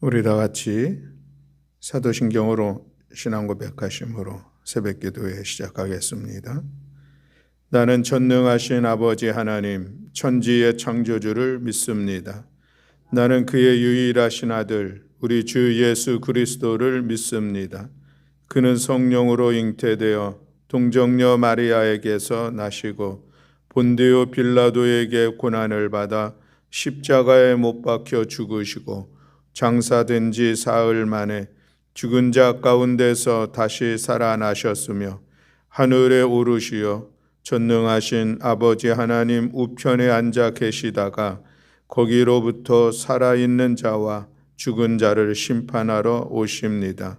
우리 다 같이 사도신경으로 신앙 고백하심으로 새벽 기도회 시작하겠습니다. 나는 전능하신 아버지 하나님, 천지의 창조주를 믿습니다. 나는 그의 유일하신 아들, 우리 주 예수 그리스도를 믿습니다. 그는 성령으로 잉태되어 동정녀 마리아에게서 나시고 본디오 빌라도에게 고난을 받아 십자가에 못 박혀 죽으시고 장사된 지 사흘 만에 죽은 자 가운데서 다시 살아나셨으며 하늘에 오르시어 전능하신 아버지 하나님 우편에 앉아 계시다가 거기로부터 살아있는 자와 죽은 자를 심판하러 오십니다.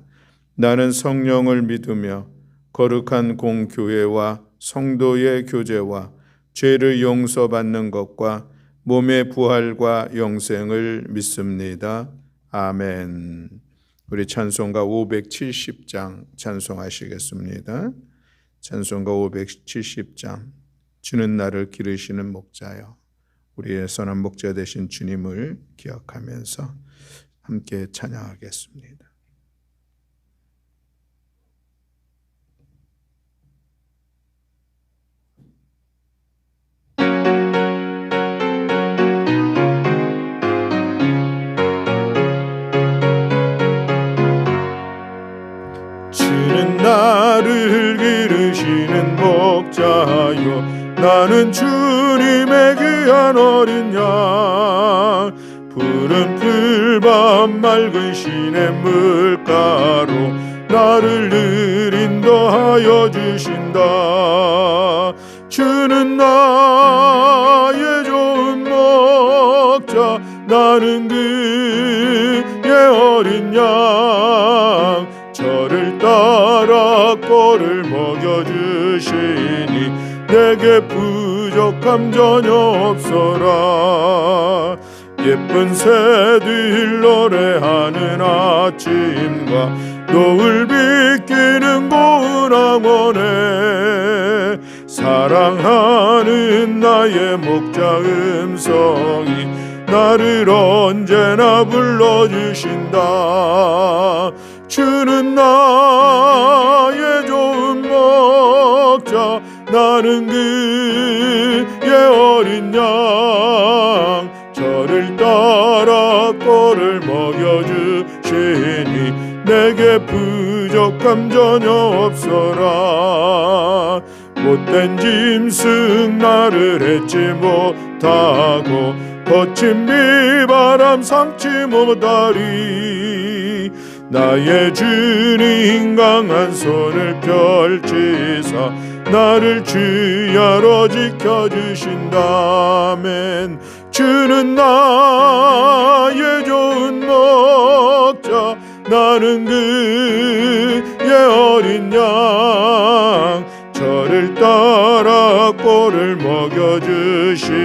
나는 성령을 믿으며 거룩한 공교회와 성도의 교제와 죄를 용서받는 것과 몸의 부활과 영생을 믿습니다. 아멘. 우리 찬송가 570장 찬송하시겠습니다. 찬송가 570장 주는 나를 기르시는 목자여. 우리의 선한 목자 되신 주님을 기억하면서 함께 찬양하겠습니다. 주는 나를 기르시는 목자여, 나는 주님의 귀한 어린 양. 푸른 풀밤 맑은 시냇물가로 나를 늘 인도하여 주신다. 주는 나의 좋은 목자, 나는 그의 어린 양. 저를 따라 꼴을 먹여주시니 내게 부족함 전혀 없어라. 예쁜 새들 노래하는 아침과 노을 비끼는 고운 황혼에 사랑하는 나의 목자 음성이 나를 언제나 불러주신다. 주는 나의 좋은 목자, 나는 그의 어린 양. 저를 따라 꼴을 먹여주시니 내게 부족함 전혀 없어라. 못된 짐승 나를 해치 못하고 거친 비바람 상치 못하리. 나의 주님 강한 손을 펼치사 나를 주야로 지켜주신다면 주는 나의 좋은 목자, 나는 그의 어린 양. 저를 따라 꼴을 먹여주시니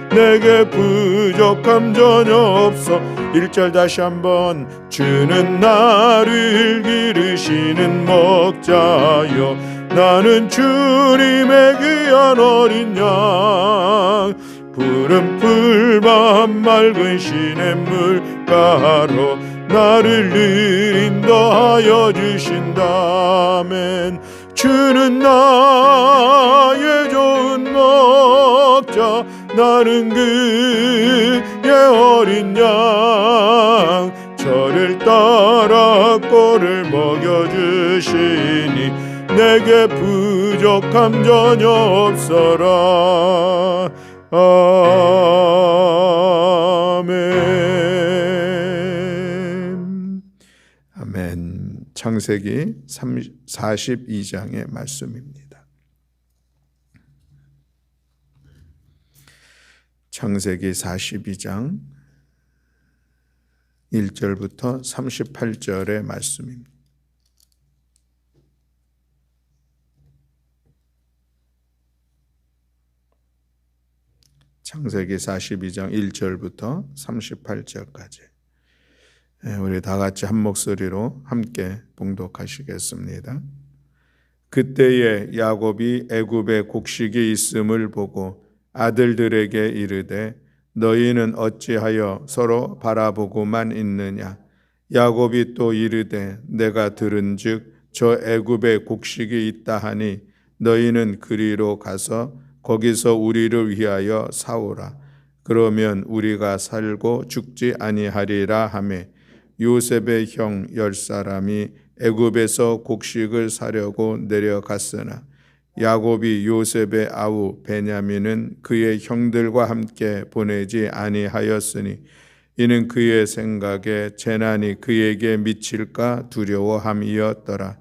내게 부족함 전혀 없어. 1절 다시 한번. 주는 나를 기르시는 목자여, 나는 주님의 귀한 어린 양. 푸른 풀밤 맑은 시냇물가로 나를 늘 인도하여 주신다면 주는 나의 좋은 목자, 나는 그의 어린 양. 저를 따라 꼴을 먹여주시니 내게 부족함 전혀 없어라. 아멘. 아멘. 창세기 42장의 말씀입니다. 창세기 42장 1절부터 38절의 말씀입니다. 창세기 42장 1절부터 38절까지 우리 다 같이 한 목소리로 함께 봉독하시겠습니다. 그때에 야곱이 애굽에 곡식이 있음을 보고 아들들에게 이르되 너희는 어찌하여 서로 바라보고만 있느냐. 야곱이 또 이르되 내가 들은즉 저 애굽에 곡식이 있다 하니 너희는 그리로 가서 거기서 우리를 위하여 사오라. 그러면 우리가 살고 죽지 아니하리라 하매 요셉의 형 10사람이 애굽에서 곡식을 사려고 내려갔으나 야곱이 요셉의 아우 베냐민은 그의 형들과 함께 보내지 아니하였으니 이는 그의 생각에 재난이 그에게 미칠까 두려워함이었더라.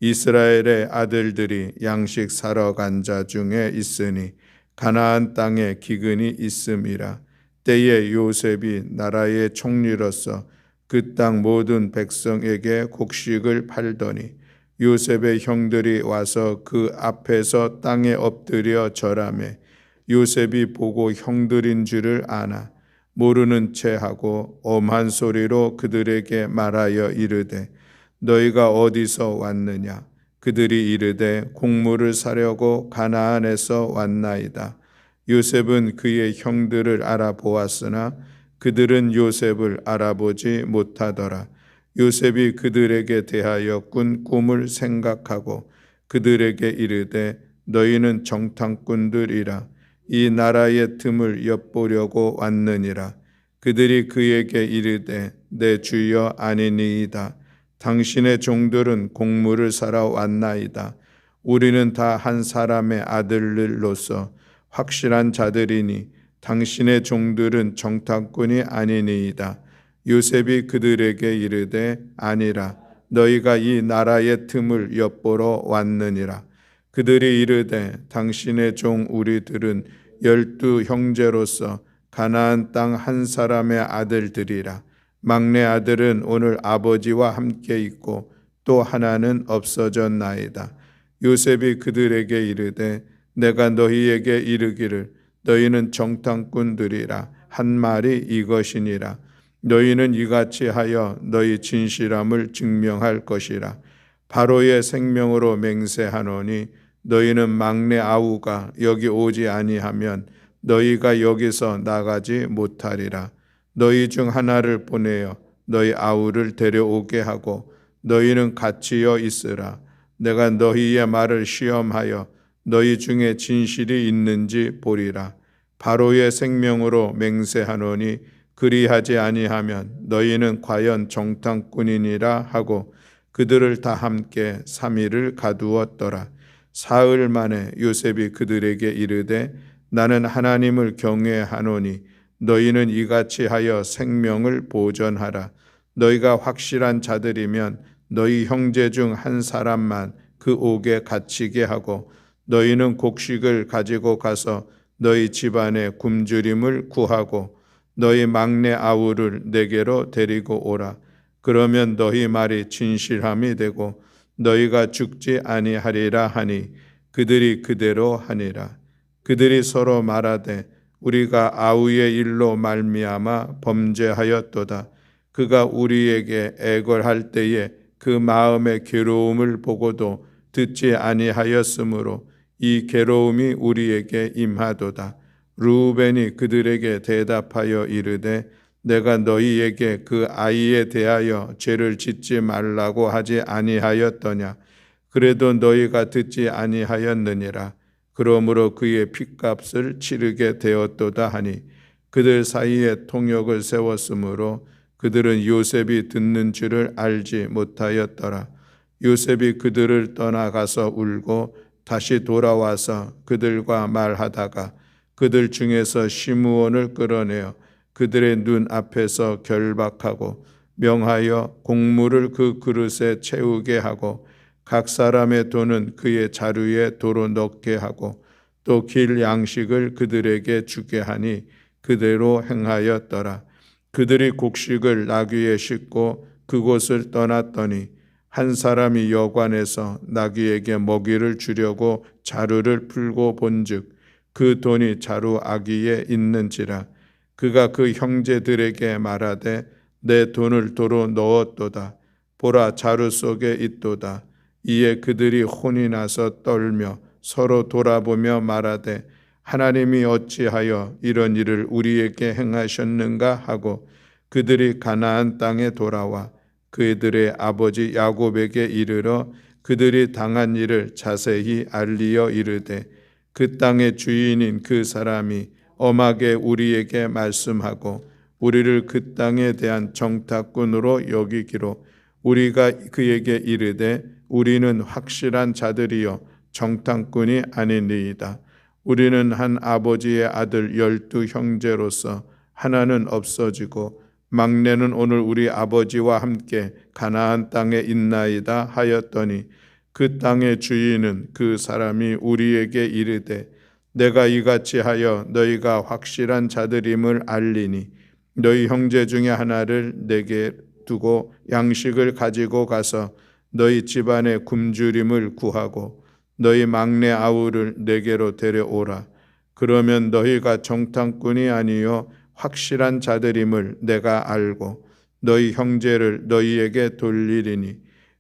이스라엘의 아들들이 양식 사러 간 자 중에 있으니 가나안 땅에 기근이 있음이라. 때에 요셉이 나라의 총리로서 그 땅 모든 백성에게 곡식을 팔더니 요셉의 형들이 와서 그 앞에서 땅에 엎드려 절하매 요셉이 보고 형들인 줄을 아나 모르는 채 하고 엄한 소리로 그들에게 말하여 이르되 너희가 어디서 왔느냐. 그들이 이르되 곡물을 사려고 가나안에서 왔나이다. 요셉은 그의 형들을 알아보았으나 그들은 요셉을 알아보지 못하더라. 요셉이 그들에게 대하여 꾼 꿈을 생각하고 그들에게 이르되 너희는 정탐꾼들이라. 이 나라의 틈을 엿보려고 왔느니라. 그들이 그에게 이르되 내 주여 아니니이다. 당신의 종들은 곡물을 사러 왔나이다. 우리는 다 한 사람의 아들들로서 확실한 자들이니 당신의 종들은 정탐꾼이 아니니이다. 요셉이 그들에게 이르되 아니라 너희가 이 나라의 틈을 엿보러 왔느니라. 그들이 이르되 당신의 종 우리들은 12 형제로서 가나안 땅 한 사람의 아들들이라. 막내 아들은 오늘 아버지와 함께 있고 또 하나는 없어졌나이다. 요셉이 그들에게 이르되 내가 너희에게 이르기를 너희는 정탐꾼들이라 한 말이 이것이니라. 너희는 이같이 하여 너희 진실함을 증명할 것이라. 바로의 생명으로 맹세하노니 너희는 막내 아우가 여기 오지 아니하면 너희가 여기서 나가지 못하리라. 너희 중 하나를 보내어 너희 아우를 데려오게 하고 너희는 같이여 있으라. 내가 너희의 말을 시험하여 너희 중에 진실이 있는지 보리라. 바로의 생명으로 맹세하노니 그리하지 아니하면 너희는 과연 정탐꾼이니라 하고 그들을 다 함께 3일을 가두었더라. 사흘 만에 요셉이 그들에게 이르되 나는 하나님을 경외하노니 너희는 이같이 하여 생명을 보전하라. 너희가 확실한 자들이면 너희 형제 중 한 사람만 그 옥에 갇히게 하고 너희는 곡식을 가지고 가서 너희 집안의 굶주림을 구하고 너희 막내 아우를 내게로 데리고 오라. 그러면 너희 말이 진실함이 되고 너희가 죽지 아니하리라 하니 그들이 그대로 하니라. 그들이 서로 말하되 우리가 아우의 일로 말미암아 범죄하였도다. 그가 우리에게 애걸할 때에 그 마음의 괴로움을 보고도 듣지 아니하였으므로 이 괴로움이 우리에게 임하도다. 르우벤이 그들에게 대답하여 이르되 내가 너희에게 그 아이에 대하여 죄를 짓지 말라고 하지 아니하였더냐. 그래도 너희가 듣지 아니하였느니라. 그러므로 그의 핏값을 치르게 되었도다 하니 그들 사이에 통역을 세웠으므로 그들은 요셉이 듣는 줄을 알지 못하였더라. 요셉이 그들을 떠나가서 울고 다시 돌아와서 그들과 말하다가 그들 중에서 시므온을 끌어내어 그들의 눈 앞에서 결박하고 명하여 곡물을 그 그릇에 채우게 하고 각 사람의 돈은 그의 자루에 도로 넣게 하고 또 길 양식을 그들에게 주게 하니 그대로 행하였더라. 그들이 곡식을 나귀에 싣고 그곳을 떠났더니 한 사람이 여관에서 나귀에게 먹이를 주려고 자루를 풀고 본즉 그 돈이 자루 아귀에 있는지라. 그가 그 형제들에게 말하되 내 돈을 도로 넣었도다. 보라 자루 속에 있도다. 이에 그들이 혼이 나서 떨며 서로 돌아보며 말하되 하나님이 어찌하여 이런 일을 우리에게 행하셨는가 하고 그들이 가나안 땅에 돌아와 그들의 아버지 야곱에게 이르러 그들이 당한 일을 자세히 알리어 이르되 그 땅의 주인인 그 사람이 엄하게 우리에게 말씀하고 우리를 그 땅에 대한 정탐꾼으로 여기기로 우리가 그에게 이르되 우리는 확실한 자들이요 정탐꾼이 아니니이다. 우리는 한 아버지의 아들 12 형제로서 하나는 없어지고 막내는 오늘 우리 아버지와 함께 가나안 땅에 있나이다 하였더니 그 땅의 주인은 그 사람이 우리에게 이르되 내가 이같이 하여 너희가 확실한 자들임을 알리니 너희 형제 중에 하나를 내게 두고 양식을 가지고 가서 너희 집안의 굶주림을 구하고 너희 막내 아우를 내게로 데려오라. 그러면 너희가 정탐꾼이 아니요 확실한 자들임을 내가 알고 너희 형제를 너희에게 돌리리니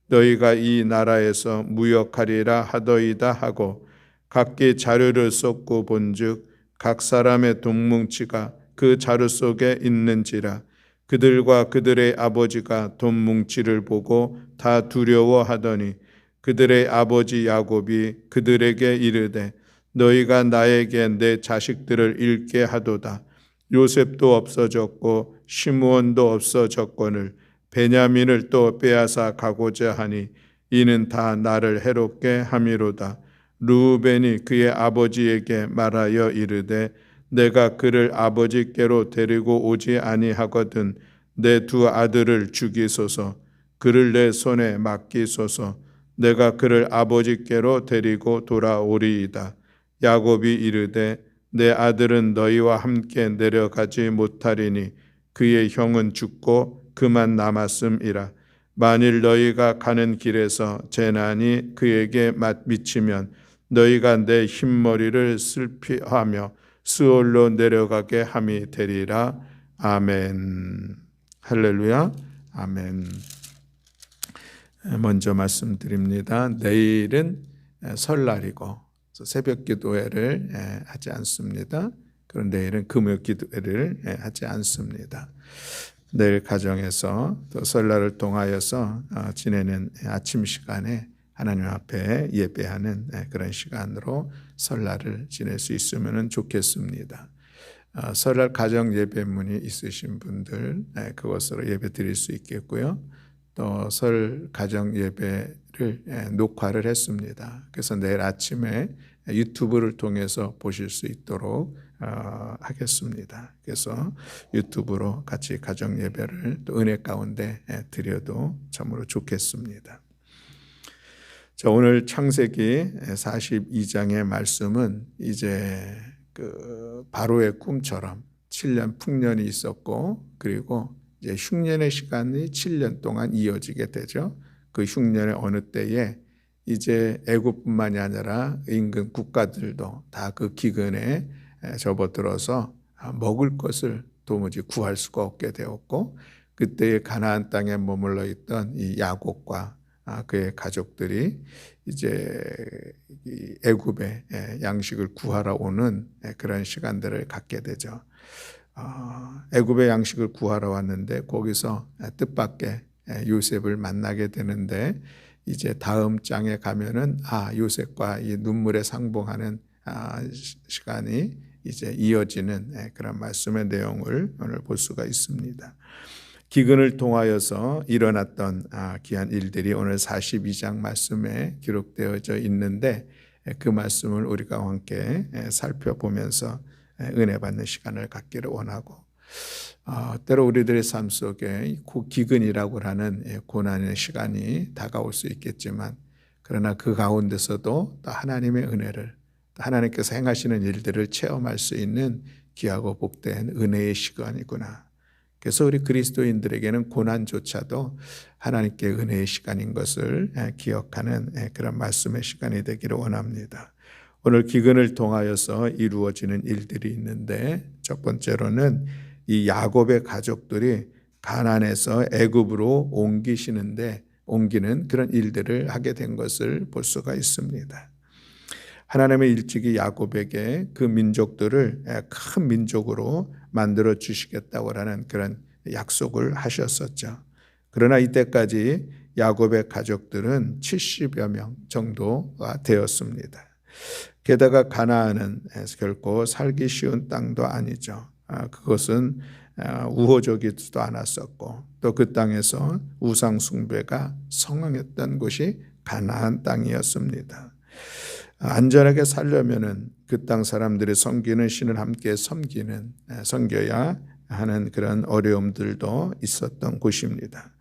너희가 이 나라에서 무역하리라 하더이다 하고 각기 자루를 쏟고 본즉 각 사람의 돈뭉치가 그 자루 속에 있는지라 그들과 그들의 아버지가 돈뭉치를 보고 다 두려워하더니 그들의 아버지 야곱이 그들에게 이르되 너희가 나에게 내 자식들을 잃게 하도다. 요셉도 없어졌고 시므온도 없어졌거늘 베냐민을 또 빼앗아 가고자 하니 이는 다 나를 해롭게 함이로다. 르우벤이 그의 아버지에게 말하여 이르되 내가 그를 아버지께로 데리고 오지 아니하거든 내 두 아들을 죽이소서. 그를 내 손에 맡기소서. 내가 그를 아버지께로 데리고 돌아오리이다. 야곱이 이르되 내 아들은 너희와 함께 내려가지 못하리니 그의 형은 죽고 그만 남았음이라. 만일 너희가 가는 길에서 재난이 그에게 미치면 너희가 내 흰머리를 슬피하며 스올로 내려가게 함이 되리라. 아멘. 할렐루야. 아멘. 먼저 말씀드립니다. 내일은 설날이고 새벽 기도회를 하지 않습니다. 그런 내일은 금요 기도회를 하지 않습니다. 내일 가정에서 또 설날을 통하여서 지내는 아침 시간에 하나님 앞에 예배하는 그런 시간으로 설날을 지낼 수 있으면 좋겠습니다. 설날 가정 예배문이 있으신 분들 그것으로 예배 드릴 수 있겠고요. 또 설 가정 예배를 녹화를 했습니다. 그래서 내일 아침에 유튜브를 통해서 보실 수 있도록 하겠습니다. 그래서 유튜브로 같이 가정 예배를 또 은혜 가운데 드려도 참으로 좋겠습니다. 자, 오늘 창세기 42장의 말씀은 이제 그 바로의 꿈처럼 7년 풍년이 있었고 그리고 이제 흉년의 시간이 7년 동안 이어지게 되죠. 그 흉년의 어느 때에 이제 애굽뿐만이 아니라 인근 국가들도 다 그 기근에 접어들어서 먹을 것을 도무지 구할 수가 없게 되었고 그때의 가나안 땅에 머물러 있던 이 야곱과 그의 가족들이 이제 애굽에 양식을 구하러 오는 그런 시간들을 갖게 되죠. 애굽의 양식을 구하러 왔는데 거기서 뜻밖의 요셉을 만나게 되는데 이제 다음 장에 가면은 요셉과 이 눈물에 상봉하는 시간이 이제 이어지는 그런 말씀의 내용을 오늘 볼 수가 있습니다. 기근을 통하여서 일어났던 귀한 일들이 오늘 42장 말씀에 기록되어져 있는데 그 말씀을 우리가 함께 살펴보면서 은혜 받는 시간을 갖기를 원하고 때로 우리들의 삶 속에 기근이라고 하는 고난의 시간이 다가올 수 있겠지만 그러나 그 가운데서도 또 하나님의 은혜를 또 하나님께서 행하시는 일들을 체험할 수 있는 귀하고 복된 은혜의 시간이구나. 그래서 우리 그리스도인들에게는 고난조차도 하나님께 은혜의 시간인 것을 기억하는 그런 말씀의 시간이 되기를 원합니다. 오늘 기근을 통하여서 이루어지는 일들이 있는데 첫 번째로는 이 야곱의 가족들이 가나안에서 애굽으로 옮기는 그런 일들을 하게 된 것을 볼 수가 있습니다. 하나님의 일찍이 야곱에게 그 민족들을 큰 민족으로 만들어 주시겠다고 하는 그런 약속을 하셨었죠. 그러나 이때까지 야곱의 가족들은 70여 명 정도가 되었습니다. 게다가 가나안은 결코 살기 쉬운 땅도 아니죠. 그것은 우호적이지도 않았었고 또 그 땅에서 우상 숭배가 성행했던 곳이 가나안 땅이었습니다. 안전하게 살려면은 그 땅 사람들이 섬기는 신을 함께 섬겨야 하는 그런 어려움들도 있었던 곳입니다.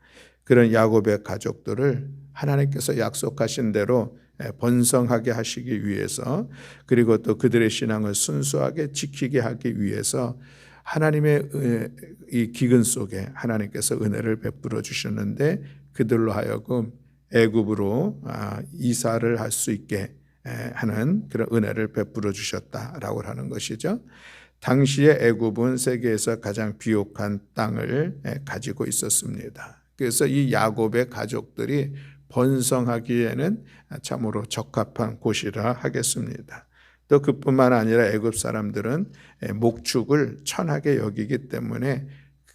그런 야곱의 가족들을 하나님께서 약속하신 대로 번성하게 하시기 위해서, 그리고 또 그들의 신앙을 순수하게 지키게 하기 위해서 하나님의 이 기근 속에 하나님께서 은혜를 베풀어 주셨는데, 그들로 하여금 애굽으로 이사를 할 수 있게 하는 그런 은혜를 베풀어 주셨다라고 하는 것이죠. 당시에 애굽은 세계에서 가장 비옥한 땅을 가지고 있었습니다. 그래서 이 야곱의 가족들이 번성하기에는 참으로 적합한 곳이라 하겠습니다. 또 그뿐만 아니라 애굽 사람들은 목축을 천하게 여기기 때문에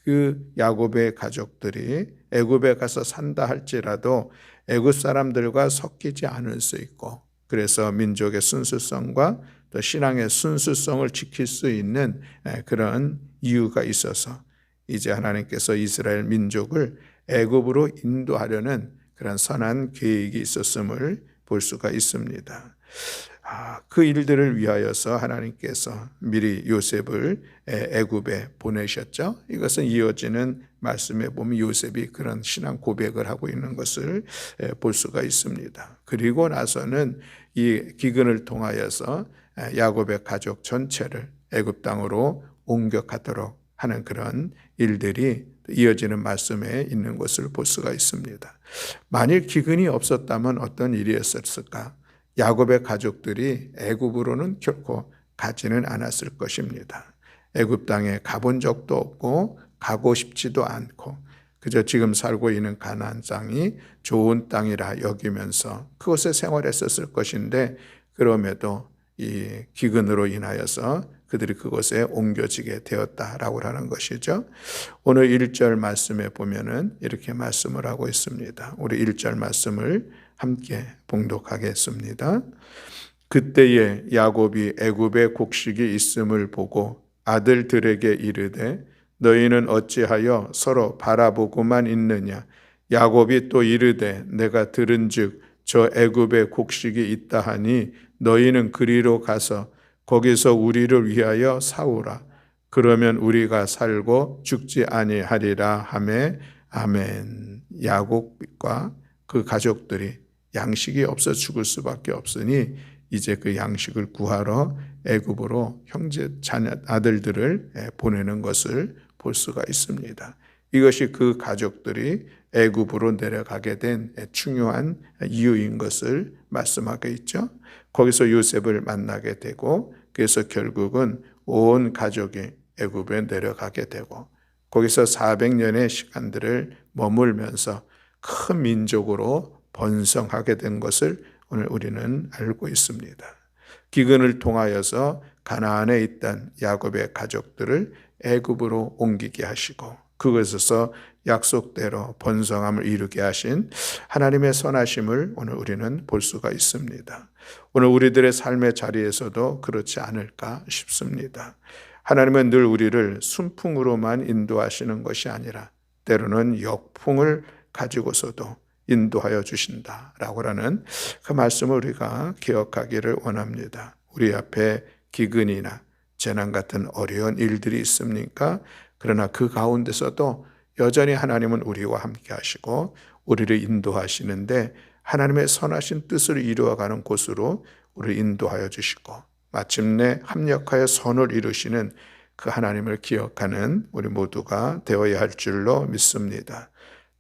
그 야곱의 가족들이 애굽에 가서 산다 할지라도 애굽 사람들과 섞이지 않을 수 있고, 그래서 민족의 순수성과 또 신앙의 순수성을 지킬 수 있는 그런 이유가 있어서 이제 하나님께서 이스라엘 민족을 애굽으로 인도하려는 그런 선한 계획이 있었음을 볼 수가 있습니다. 그 일들을 위하여서 하나님께서 미리 요셉을 애굽에 보내셨죠. 이것은 이어지는 말씀에 보면 요셉이 그런 신앙 고백을 하고 있는 것을 볼 수가 있습니다. 그리고 나서는 이 기근을 통하여서 야곱의 가족 전체를 애굽 땅으로 옮겨가도록 하는 그런 일들이 이어지는 말씀에 있는 것을 볼 수가 있습니다. 만일 기근이 없었다면 어떤 일이었을까? 야곱의 가족들이 애굽으로는 결코 가지는 않았을 것입니다. 애굽 땅에 가본 적도 없고 가고 싶지도 않고 그저 지금 살고 있는 가나안 땅이 좋은 땅이라 여기면서 그곳에 생활했었을 것인데, 그럼에도 이 기근으로 인하여서 그들이 그곳에 옮겨지게 되었다라고 하는 것이죠. 오늘 1절 말씀에 보면은 이렇게 말씀을 하고 있습니다. 우리 1절 말씀을 함께 봉독하겠습니다. 그때에 야곱이 애굽에 곡식이 있음을 보고 아들들에게 이르되 너희는 어찌하여 서로 바라보고만 있느냐. 야곱이 또 이르되 내가 들은즉 저 애굽에 곡식이 있다 하니 너희는 그리로 가서 거기서 우리를 위하여 사오라. 그러면 우리가 살고 죽지 아니하리라 하매 아멘. 야곱과 그 가족들이 양식이 없어 죽을 수밖에 없으니 이제 그 양식을 구하러 애굽으로 형제 자녀 아들들을 보내는 것을 볼 수가 있습니다. 이것이 그 가족들이 애굽으로 내려가게 된 중요한 이유인 것을 말씀하고 있죠. 거기서 요셉을 만나게 되고, 그래서 결국은 온 가족이 애굽에 내려가게 되고 거기서 400년의 시간들을 머물면서 큰 민족으로 번성하게 된 것을 오늘 우리는 알고 있습니다. 기근을 통하여서 가나안에 있던 야곱의 가족들을 애굽으로 옮기게 하시고 그것에서 약속대로 번성함을 이루게 하신 하나님의 선하심을 오늘 우리는 볼 수가 있습니다. 오늘 우리들의 삶의 자리에서도 그렇지 않을까 싶습니다. 하나님은 늘 우리를 순풍으로만 인도하시는 것이 아니라 때로는 역풍을 가지고서도 인도하여 주신다라고 하는 그 말씀을 우리가 기억하기를 원합니다. 우리 앞에 기근이나 재난 같은 어려운 일들이 있습니까? 그러나 그 가운데서도 여전히 하나님은 우리와 함께 하시고 우리를 인도하시는데 하나님의 선하신 뜻을 이루어가는 곳으로 우리를 인도하여 주시고 마침내 합력하여 선을 이루시는 그 하나님을 기억하는 우리 모두가 되어야 할 줄로 믿습니다.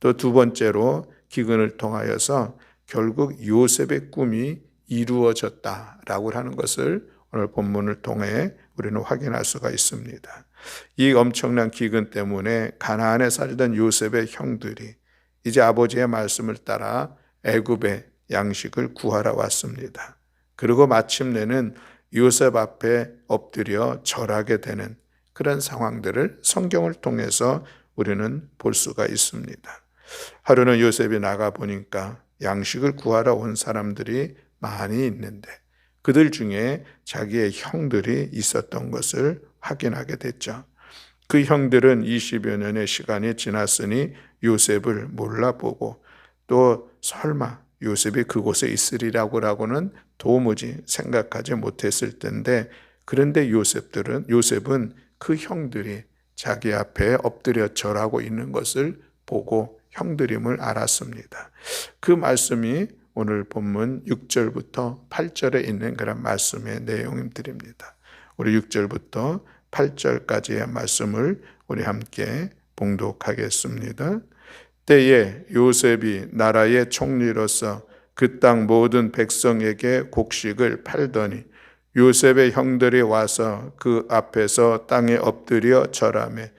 또 두 번째로 기근을 통하여서 결국 요셉의 꿈이 이루어졌다라고 하는 것을 오늘 본문을 통해 우리는 확인할 수가 있습니다. 이 엄청난 기근 때문에 가나안에 살던 요셉의 형들이 이제 아버지의 말씀을 따라 애굽에 양식을 구하러 왔습니다. 그리고 마침내는 요셉 앞에 엎드려 절하게 되는 그런 상황들을 성경을 통해서 우리는 볼 수가 있습니다. 하루는 요셉이 나가 보니까 양식을 구하러 온 사람들이 많이 있는데 그들 중에 자기의 형들이 있었던 것을 확인하게 됐죠. 그 형들은 20여 년의 시간이 지났으니 요셉을 몰라보고 또 설마 요셉이 그곳에 있으리라고는 도무지 생각하지 못했을 텐데, 그런데 요셉은 그 형들이 자기 앞에 엎드려 절하고 있는 것을 보고 형들임을 알았습니다. 그 말씀이 오늘 본문 6절부터 8절에 있는 그런 말씀의 내용들입니다. 우리 6절부터 8절까지의 말씀을 우리 함께 봉독하겠습니다. 때에 요셉이 나라의 총리로서 그 땅 모든 백성에게 곡식을 팔더니 요셉의 형들이 와서 그 앞에서 땅에 엎드려 절하매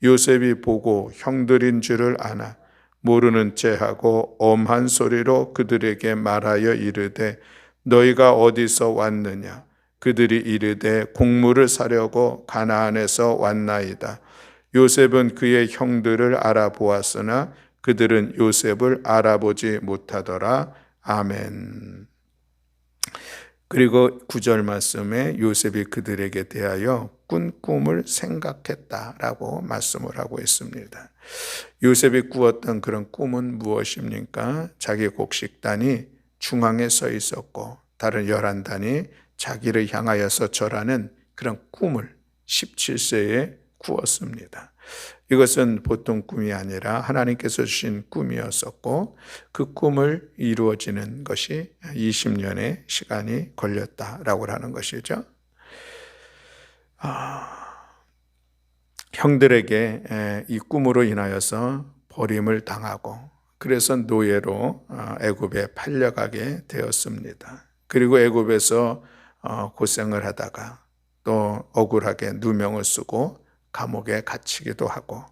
요셉이 보고 형들인 줄을 아나 모르는 체하고 엄한 소리로 그들에게 말하여 이르되 너희가 어디서 왔느냐? 그들이 이르되 곡물을 사려고 가나안에서 왔나이다. 요셉은 그의 형들을 알아보았으나 그들은 요셉을 알아보지 못하더라. 아멘. 그리고 9절 말씀에 요셉이 그들에게 대하여 꾼 꿈을 생각했다라고 말씀을 하고 있습니다. 요셉이 꾸었던 그런 꿈은 무엇입니까? 자기 곡식단이 중앙에 서 있었고 다른 11단이 자기를 향하여서 절하는 그런 꿈을 17세에 꾸었습니다. 이것은 보통 꿈이 아니라 하나님께서 주신 꿈이었었고 그 꿈을 이루어지는 것이 20년의 시간이 걸렸다라고 하는 것이죠. 형들에게 이 꿈으로 인하여서 버림을 당하고 그래서 노예로 애굽에 팔려가게 되었습니다. 그리고 애굽에서 고생을 하다가 또 억울하게 누명을 쓰고 감옥에 갇히기도 하고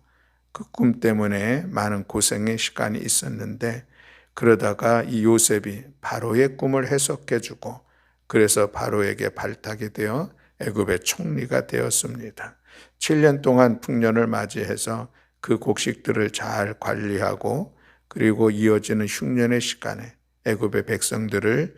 그 꿈 때문에 많은 고생의 시간이 있었는데 그러다가 이 요셉이 바로의 꿈을 해석해주고 그래서 바로에게 발탁이 되어 애굽의 총리가 되었습니다. 7년 동안 풍년을 맞이해서 그 곡식들을 잘 관리하고 그리고 이어지는 흉년의 시간에 애굽의 백성들에게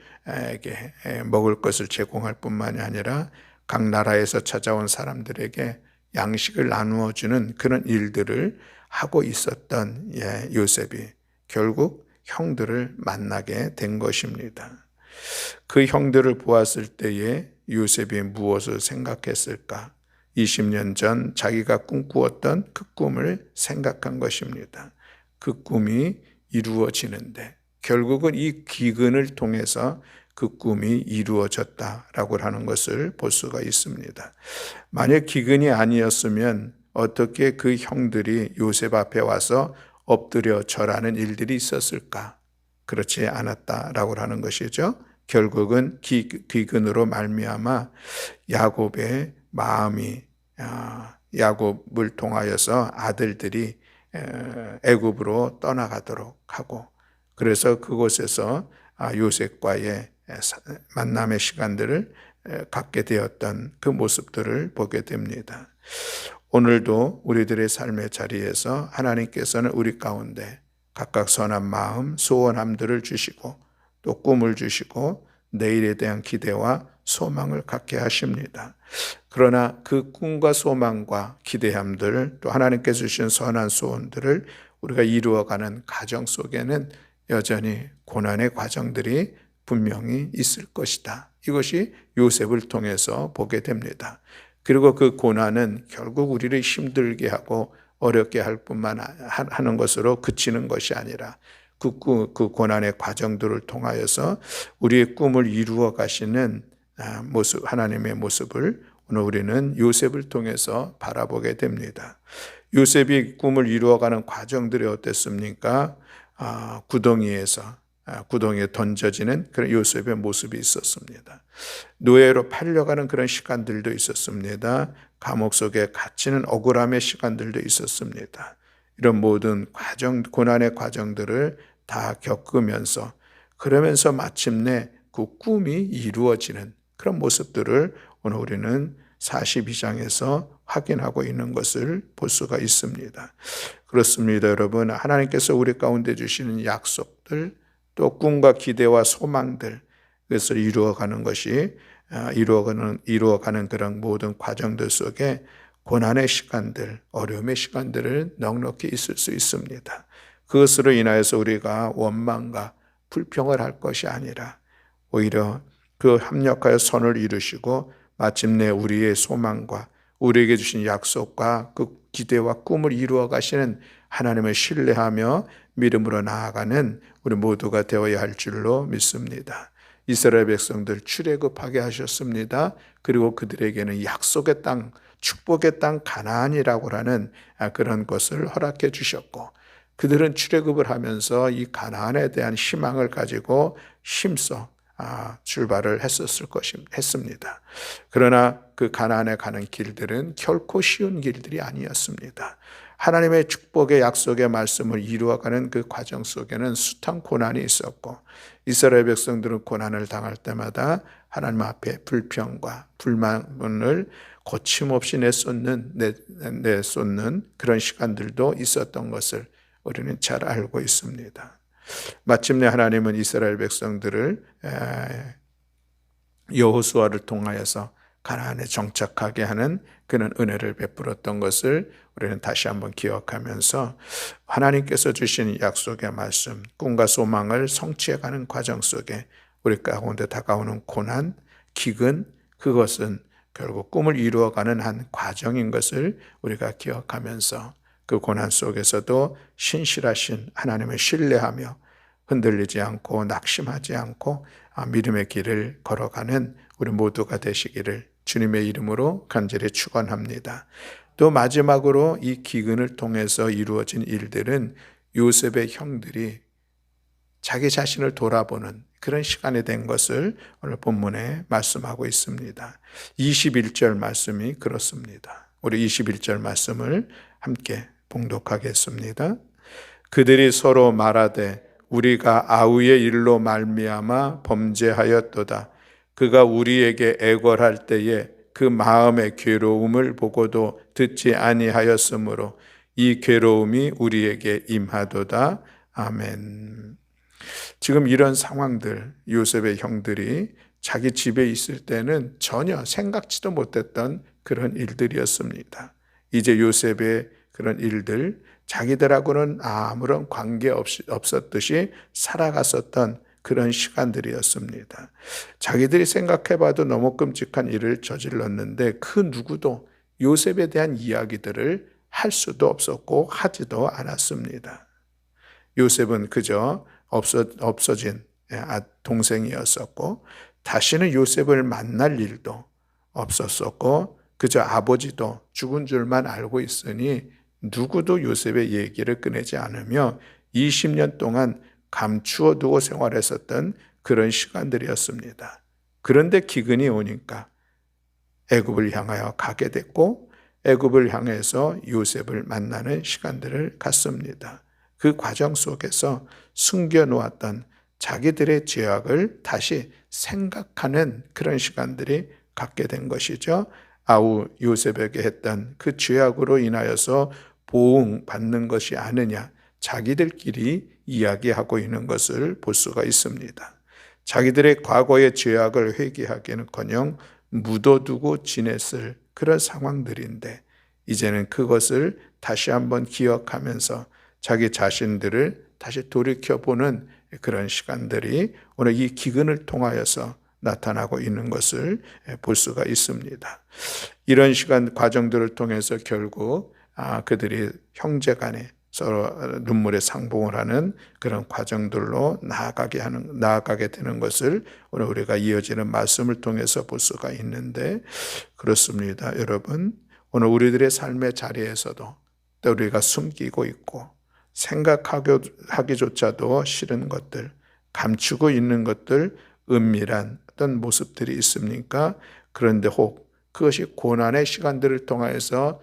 먹을 것을 제공할 뿐만이 아니라 각 나라에서 찾아온 사람들에게 양식을 나누어 주는 그런 일들을 하고 있었던 요셉이 결국 형들을 만나게 된 것입니다. 그 형들을 보았을 때에 요셉이 무엇을 생각했을까? 20년 전 자기가 꿈꾸었던 그 꿈을 생각한 것입니다. 그 꿈이 이루어지는데 결국은 이 기근을 통해서 그 꿈이 이루어졌다라고 하는 것을 볼 수가 있습니다. 만약 기근이 아니었으면 어떻게 그 형들이 요셉 앞에 와서 엎드려 절하는 일들이 있었을까? 그렇지 않았다라고 하는 것이죠. 결국은 기근으로 말미암아 야곱의 마음이 야곱을 통하여서 아들들이 애굽으로 떠나가도록 하고 그래서 그곳에서 요셉과의 만남의 시간들을 갖게 되었던 그 모습들을 보게 됩니다. 오늘도 우리들의 삶의 자리에서 하나님께서는 우리 가운데 각각 선한 마음, 소원함들을 주시고 또 꿈을 주시고 내일에 대한 기대와 소망을 갖게 하십니다. 그러나 그 꿈과 소망과 기대함들 또 하나님께서 주신 선한 소원들을 우리가 이루어가는 과정 속에는 여전히 고난의 과정들이 분명히 있을 것이다. 이것이 요셉을 통해서 보게 됩니다. 그리고 그 고난은 결국 우리를 힘들게 하고 어렵게 할 뿐만 하는 것으로 그치는 것이 아니라 그 고난의 과정들을 통하여서 우리의 꿈을 이루어 가시는 모습, 하나님의 모습을 오늘 우리는 요셉을 통해서 바라보게 됩니다. 요셉이 꿈을 이루어가는 과정들이 어땠습니까? 구덩이에 던져지는 그런 요셉의 모습이 있었습니다. 노예로 팔려가는 그런 시간들도 있었습니다. 감옥 속에 갇히는 억울함의 시간들도 있었습니다. 이런 모든 고난의 과정들을 다 겪으면서 그러면서 마침내 그 꿈이 이루어지는 그런 모습들을 오늘 우리는 42장에서 확인하고 있는 것을 볼 수가 있습니다. 그렇습니다, 여러분. 하나님께서 우리 가운데 주시는 약속들, 또 꿈과 기대와 소망들, 그것을 이루어가는 것이 이루어가는 그런 모든 과정들 속에 고난의 시간들, 어려움의 시간들을 넉넉히 있을 수 있습니다. 그것으로 인하여서 우리가 원망과 불평을 할 것이 아니라 오히려 그 합력하여 선을 이루시고 마침내 우리의 소망과 우리에게 주신 약속과 그 기대와 꿈을 이루어 가시는 하나님을 신뢰하며 믿음으로 나아가는 우리 모두가 되어야 할 줄로 믿습니다. 이스라엘 백성들 출애굽하게 하셨습니다. 그리고 그들에게는 약속의 땅, 축복의 땅 가나안이라고 하는 그런 것을 허락해 주셨고, 그들은 출애굽을 하면서 이 가나안에 대한 희망을 가지고 힘써 출발을 했습니다. 그러나 그 가나안에 가는 길들은 결코 쉬운 길들이 아니었습니다. 하나님의 축복의 약속의 말씀을 이루어가는 그 과정 속에는 숱한 고난이 있었고, 이스라엘 백성들은 고난을 당할 때마다 하나님 앞에 불평과 불만을 거침없이 내쏟는 그런 시간들도 있었던 것을 우리는 잘 알고 있습니다. 마침내 하나님은 이스라엘 백성들을 여호수아를 통하여서 가나안에 정착하게 하는 그런 은혜를 베풀었던 것을 우리는 다시 한번 기억하면서 하나님께서 주신 약속의 말씀, 꿈과 소망을 성취해가는 과정 속에 우리 가운데 다가오는 고난, 기근, 그것은 결국 꿈을 이루어가는 한 과정인 것을 우리가 기억하면서 그 고난 속에서도 신실하신 하나님을 신뢰하며 흔들리지 않고 낙심하지 않고 믿음의 길을 걸어가는 우리 모두가 되시기를 주님의 이름으로 간절히 축원합니다. 또 마지막으로 이 기근을 통해서 이루어진 일들은 요셉의 형들이 자기 자신을 돌아보는 그런 시간이 된 것을 오늘 본문에 말씀하고 있습니다. 21절 말씀이 그렇습니다. 우리 21절 말씀을 함께 봉독하겠습니다. 그들이 서로 말하되 우리가 아우의 일로 말미암아 범죄하였도다. 그가 우리에게 애걸할 때에 그 마음의 괴로움을 보고도 듣지 아니하였으므로 이 괴로움이 우리에게 임하도다. 아멘. 지금 이런 상황들, 요셉의 형들이 자기 집에 있을 때는 전혀 생각지도 못했던 그런 일들이었습니다. 이제 요셉의 그런 일들, 자기들하고는 아무런 관계 없었듯이 살아갔었던 그런 시간들이었습니다. 자기들이 생각해봐도 너무 끔찍한 일을 저질렀는데 그 누구도 요셉에 대한 이야기들을 할 수도 없었고 하지도 않았습니다. 요셉은 그저 없어진 동생이었었고 다시는 요셉을 만날 일도 없었었고 그저 아버지도 죽은 줄만 알고 있으니 누구도 요셉의 얘기를 꺼내지 않으며 20년 동안 감추어 두고 생활했었던 그런 시간들이었습니다. 그런데 기근이 오니까 애굽을 향하여 가게 됐고 애굽을 향해서 요셉을 만나는 시간들을 갖습니다. 그 과정 속에서 숨겨놓았던 자기들의 죄악을 다시 생각하는 그런 시간들이 갖게 된 것이죠. 아우 요셉에게 했던 그 죄악으로 인하여서 보응받는 것이 아니냐, 자기들끼리 이야기하고 있는 것을 볼 수가 있습니다. 자기들의 과거의 죄악을 회개하기는커녕 묻어두고 지냈을 그런 상황들인데 이제는 그것을 다시 한번 기억하면서 자기 자신들을 다시 돌이켜보는 그런 시간들이 오늘 이 기근을 통하여서 나타나고 있는 것을 볼 수가 있습니다. 이런 시간 과정들을 통해서 결국 그들이 형제간에 서로 눈물의 상봉을 하는 그런 과정들로 나아가게 되는 것을 오늘 우리가 이어지는 말씀을 통해서 볼 수가 있는데 그렇습니다. 여러분, 오늘 우리들의 삶의 자리에서도 또 우리가 숨기고 있고 생각하기조차도 싫은 것들, 감추고 있는 것들, 은밀한 어떤 모습들이 있습니까? 그런데 혹 그것이 고난의 시간들을 통해서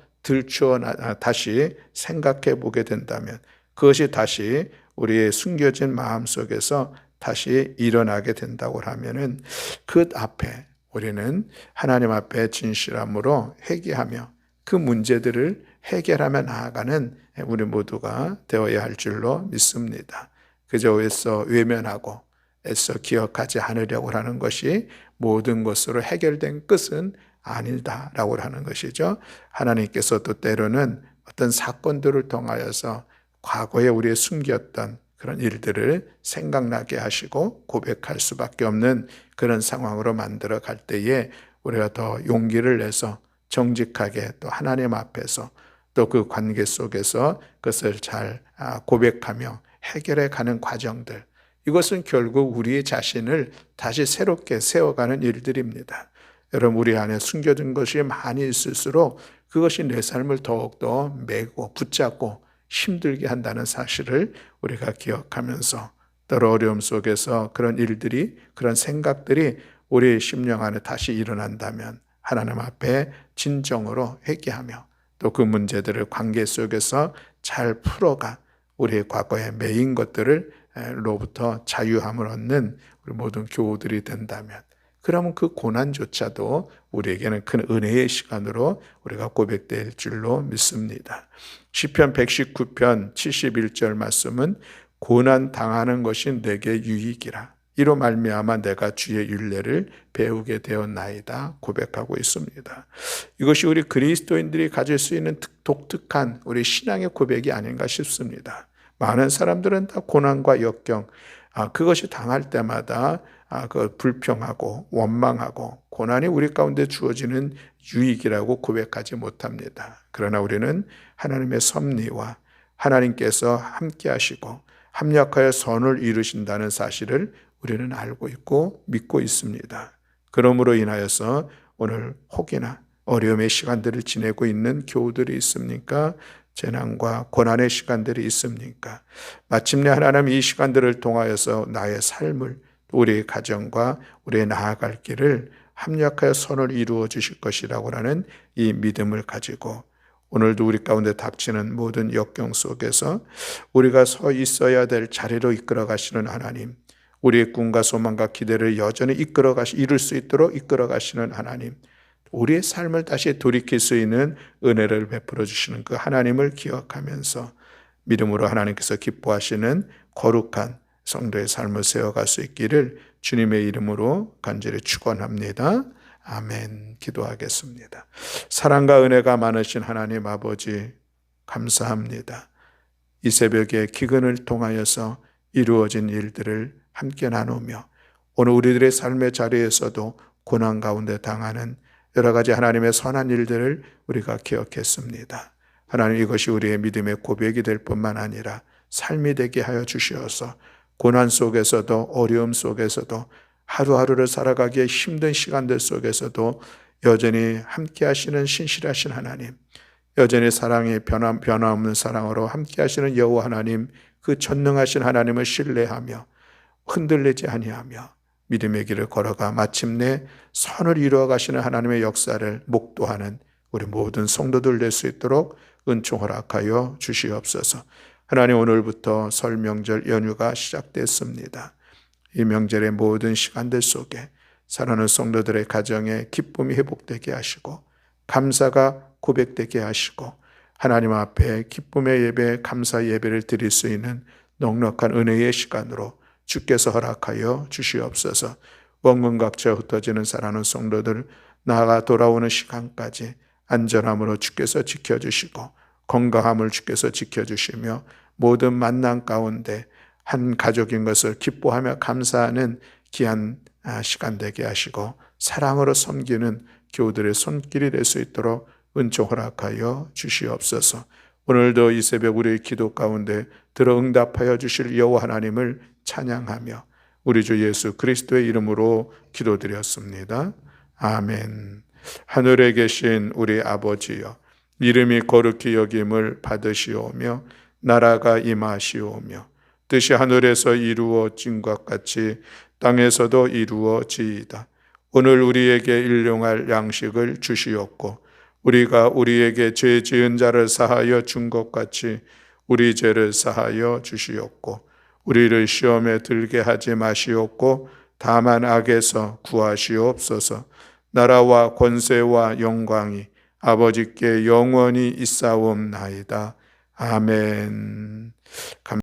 다시 생각해 보게 된다면 그것이 다시 우리의 숨겨진 마음속에서 다시 일어나게 된다고 하면은 그 앞에 우리는 하나님 앞에 진실함으로 회개하며 그 문제들을 해결하며 나아가는 우리 모두가 되어야 할 줄로 믿습니다. 그저 애써 외면하고 애써 기억하지 않으려고 하는 것이 모든 것으로 해결된 끝은 아니다라고 하는 것이죠. 하나님께서 또 때로는 어떤 사건들을 통하여서 과거에 우리의 숨겼던 그런 일들을 생각나게 하시고 고백할 수밖에 없는 그런 상황으로 만들어 갈 때에 우리가 더 용기를 내서 정직하게 또 하나님 앞에서 또 그 관계 속에서 그것을 잘 고백하며 해결해 가는 과정들, 이것은 결국 우리 자신을 다시 새롭게 세워가는 일들입니다. 여러분, 우리 안에 숨겨진 것이 많이 있을수록 그것이 내 삶을 더욱더 메고 붙잡고 힘들게 한다는 사실을 우리가 기억하면서 때로 어려움 속에서 그런 일들이, 그런 생각들이 우리의 심령 안에 다시 일어난다면 하나님 앞에 진정으로 회개하며 또 그 문제들을 관계 속에서 잘 풀어가 우리의 과거에 매인 것들을 로부터 자유함을 얻는 우리 모든 교우들이 된다면, 그러면 그 고난조차도 우리에게는 큰 은혜의 시간으로 우리가 고백될 줄로 믿습니다. 시편 119편 71절 말씀은 고난 당하는 것이 내게 유익이라. 이로 말미암아 내가 주의 율례를 배우게 되었나이다 고백하고 있습니다. 이것이 우리 그리스도인들이 가질 수 있는 독특한 우리 신앙의 고백이 아닌가 싶습니다. 많은 사람들은 다 고난과 역경, 그것이 당할 때마다 그 불평하고 원망하고 고난이 우리 가운데 주어지는 유익이라고 고백하지 못합니다. 그러나 우리는 하나님의 섭리와 하나님께서 함께 하시고 합력하여 선을 이루신다는 사실을 우리는 알고 있고 믿고 있습니다. 그러므로 인하여서 오늘 혹이나 어려움의 시간들을 지내고 있는 교우들이 있습니까? 재난과 고난의 시간들이 있습니까? 마침내 하나님 이 시간들을 통하여서 나의 삶을, 우리의 가정과 우리의 나아갈 길을 합력하여 선을 이루어 주실 것이라고 하는 이 믿음을 가지고 오늘도 우리 가운데 닥치는 모든 역경 속에서 우리가 서 있어야 될 자리로 이끌어 가시는 하나님, 우리의 꿈과 소망과 기대를 여전히 이룰 수 있도록 이끌어 가시는 하나님, 우리의 삶을 다시 돌이킬 수 있는 은혜를 베풀어 주시는 그 하나님을 기억하면서 믿음으로 하나님께서 기뻐하시는 거룩한 성도의 삶을 세워갈 수 있기를 주님의 이름으로 간절히 축원합니다. 아멘. 기도하겠습니다. 사랑과 은혜가 많으신 하나님 아버지, 감사합니다. 이 새벽에 기근을 통하여서 이루어진 일들을 함께 나누며 오늘 우리들의 삶의 자리에서도 고난 가운데 당하는 여러 가지 하나님의 선한 일들을 우리가 기억했습니다. 하나님, 이것이 우리의 믿음의 고백이 될 뿐만 아니라 삶이 되게 하여 주시어서 고난 속에서도 어려움 속에서도 하루하루를 살아가기에 힘든 시간들 속에서도 여전히 함께 하시는 신실하신 하나님, 여전히 사랑이 변함없는 사랑으로 함께 하시는 여호와 하나님, 그 전능하신 하나님을 신뢰하며 흔들리지 아니하며 믿음의 길을 걸어가 마침내 선을 이루어 가시는 하나님의 역사를 목도하는 우리 모든 성도들 될 수 있도록 은총 허락하여 주시옵소서. 하나님, 오늘부터 설 명절 연휴가 시작됐습니다. 이 명절의 모든 시간들 속에 사랑하는 성도들의 가정에 기쁨이 회복되게 하시고 감사가 고백되게 하시고 하나님 앞에 기쁨의 예배, 감사 예배를 드릴 수 있는 넉넉한 은혜의 시간으로 주께서 허락하여 주시옵소서. 원근각처 흩어지는 사랑하는 성도들 나아가 돌아오는 시간까지 안전함으로 주께서 지켜주시고 건강함을 주께서 지켜주시며 모든 만남 가운데 한 가족인 것을 기뻐하며 감사하는 귀한 시간 되게 하시고 사랑으로 섬기는 교우들의 손길이 될 수 있도록 은총 허락하여 주시옵소서. 오늘도 이 새벽 우리의 기도 가운데 들어 응답하여 주실 여호와 하나님을 찬양하며 우리 주 예수 그리스도의 이름으로 기도드렸습니다. 아멘. 하늘에 계신 우리 아버지여, 이름이 거룩히 여김을 받으시오며 나라가 임하시오며 뜻이 하늘에서 이루어진 것 같이 땅에서도 이루어지이다. 오늘 우리에게 일용할 양식을 주시옵고 우리가 우리에게 죄 지은 자를 사하여 준 것 같이 우리 죄를 사하여 주시옵고 우리를 시험에 들게 하지 마시옵고 다만 악에서 구하시옵소서. 나라와 권세와 영광이 아버지께 영원히 있사옵나이다. 아멘.